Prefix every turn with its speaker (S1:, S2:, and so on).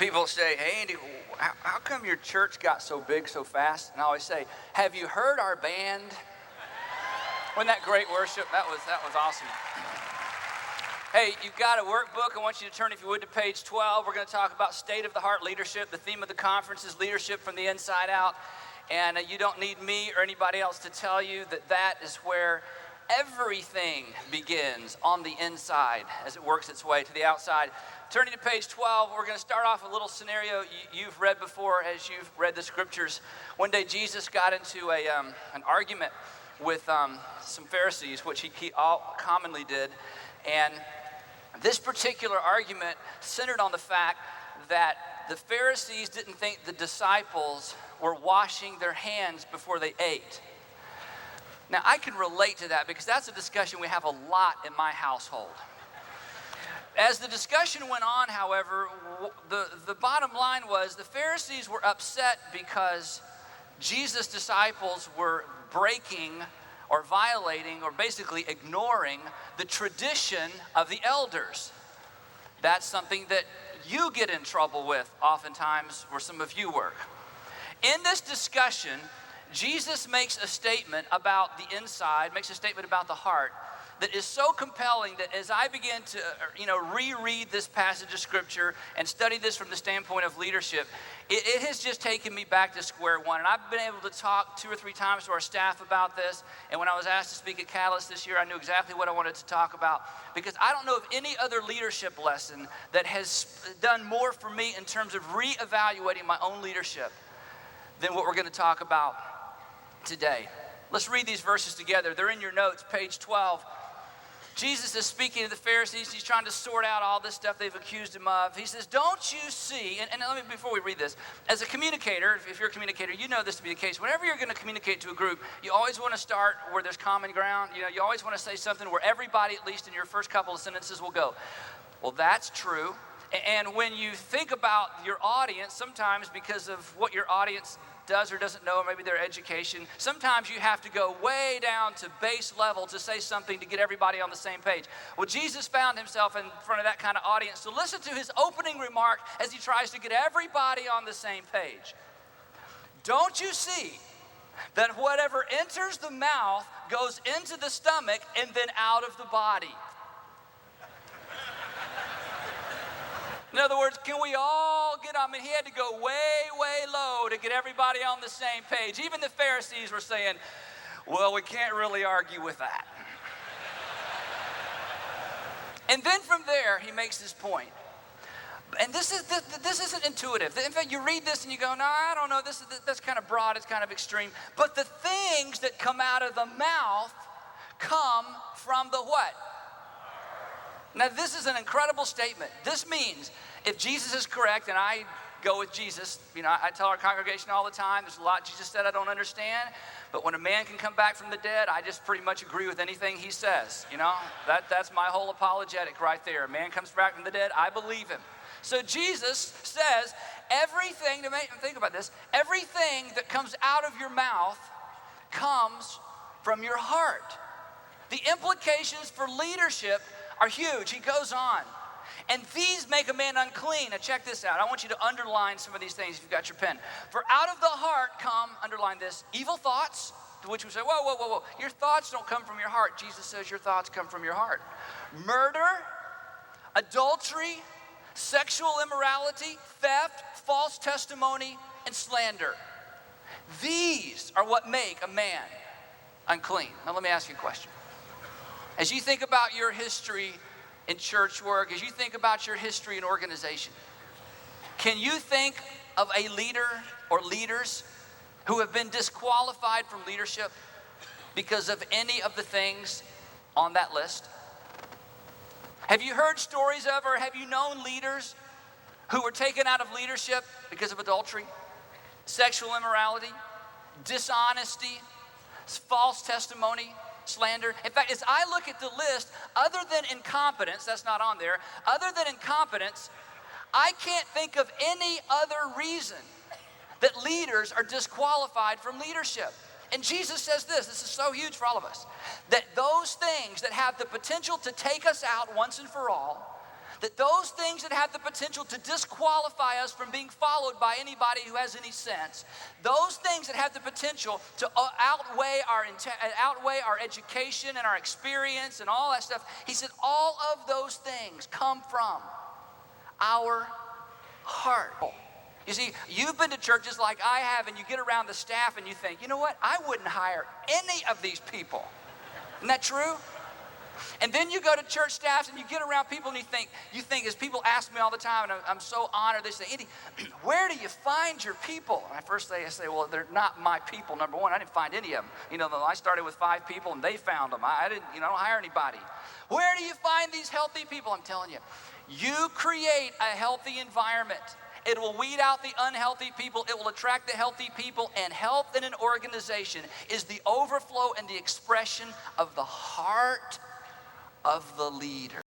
S1: People say, hey, Andy, how come your church got so big so fast? And I always say, have you heard our band? Wasn't that great worship? That was awesome. Hey, you've got a workbook. I want you to turn, if you would, to page 12. We're going to talk about state of the heart leadership. The theme of the conference is leadership from the inside out. And you don't need me or anybody else to tell you that that is where everything begins, on the inside as it works its way to the outside. Turning to page 12, we're going to start off a little scenario you've read before as you've read the scriptures. One day Jesus got into an argument with some Pharisees, which he all commonly did. And this particular argument centered on the fact that the Pharisees didn't think the disciples were washing their hands before they ate. Now, I can relate to that because that's a discussion we have a lot in my household. As the discussion went on, however, the bottom line was the Pharisees were upset because Jesus' disciples were breaking or violating or basically ignoring the tradition of the elders. That's something that you get in trouble with oftentimes where some of you work. In this discussion, Jesus makes a statement about the inside, makes a statement about the heart that is so compelling that as I began to reread this passage of scripture and study this from the standpoint of leadership, it has just taken me back to square one. And I've been able to talk 2 or 3 times to our staff about this. And when I was asked to speak at Catalyst this year, I knew exactly what I wanted to talk about, because I don't know of any other leadership lesson that has done more for me in terms of reevaluating my own leadership than what we're going to talk about today. Let's read these verses together. They're in your notes, page 12. Jesus is speaking to the Pharisees. He's trying to sort out all this stuff they've accused him of. He says, don't you see, and let me, before we read this, as a communicator, if you're a communicator, you know this to be the case. Whenever you're going to communicate to a group, you always want to start where there's common ground. You always want to say something where everybody, at least in your first couple of sentences, will go, well, that's true. And when you think about your audience, sometimes because of what your audience does or doesn't know, or maybe their education, sometimes you have to go way down to base level to say something to get everybody on the same page. Well, Jesus found himself in front of that kind of audience. So listen to his opening remark as he tries to get everybody on the same page. Don't you see that whatever enters the mouth goes into the stomach and then out of the body? In other words, can we all get on? I mean, he had to go way low to get everybody on the same page. Even the Pharisees were saying, well, we can't really argue with that. And then from there, he makes this point. And this isn't intuitive. In fact, you read this and you go, no, I don't know, that's kind of broad, it's kind of extreme. But the things that come out of the mouth come from the what? Now, this is an incredible statement. This means if Jesus is correct, and I go with Jesus, I tell our congregation all the time, there's a lot Jesus said I don't understand, but when a man can come back from the dead, I just pretty much agree with anything he says. That's my whole apologetic right there. A man comes back from the dead, I believe him. So Jesus says everything, think about this, everything that comes out of your mouth comes from your heart. The implications for leadership are huge. He goes on. And these make a man unclean. Now check this out. I want you to underline some of these things if you've got your pen. For out of the heart come, underline this, evil thoughts, to which we say, whoa. Your thoughts don't come from your heart. Jesus says your thoughts come from your heart. Murder, adultery, sexual immorality, theft, false testimony, and slander. These are what make a man unclean. Now let me ask you a question. As you think about your history in church work, as you think about your history in organization, can you think of a leader or leaders who have been disqualified from leadership because of any of the things on that list? Have you heard stories of, or have you known leaders who were taken out of leadership because of adultery, sexual immorality, dishonesty, false testimony, slander? In fact, as I look at the list, other than incompetence, that's not on there, other than incompetence, I can't think of any other reason that leaders are disqualified from leadership. And Jesus says this is so huge for all of us, that those things that have the potential to take us out once and for all, that those things that have the potential to disqualify us from being followed by anybody who has any sense, those things that have the potential to outweigh our education and our experience and all that stuff, he said all of those things come from our heart. You see, you've been to churches like I have, and you get around the staff and you think, you know what, I wouldn't hire any of these people. Isn't that true? And then you go to church staffs and you get around people and you think as people ask me all the time, and I'm so honored, they say, Andy, where do you find your people? And at first I say, well, they're not my people, number one. I didn't find any of them. You know, I started with 5 people and they found them. I didn't, I don't hire anybody. Where do you find these healthy people? I'm telling you, you create a healthy environment. It will weed out the unhealthy people. It will attract the healthy people. And health in an organization is the overflow and the expression of the heart of the leader.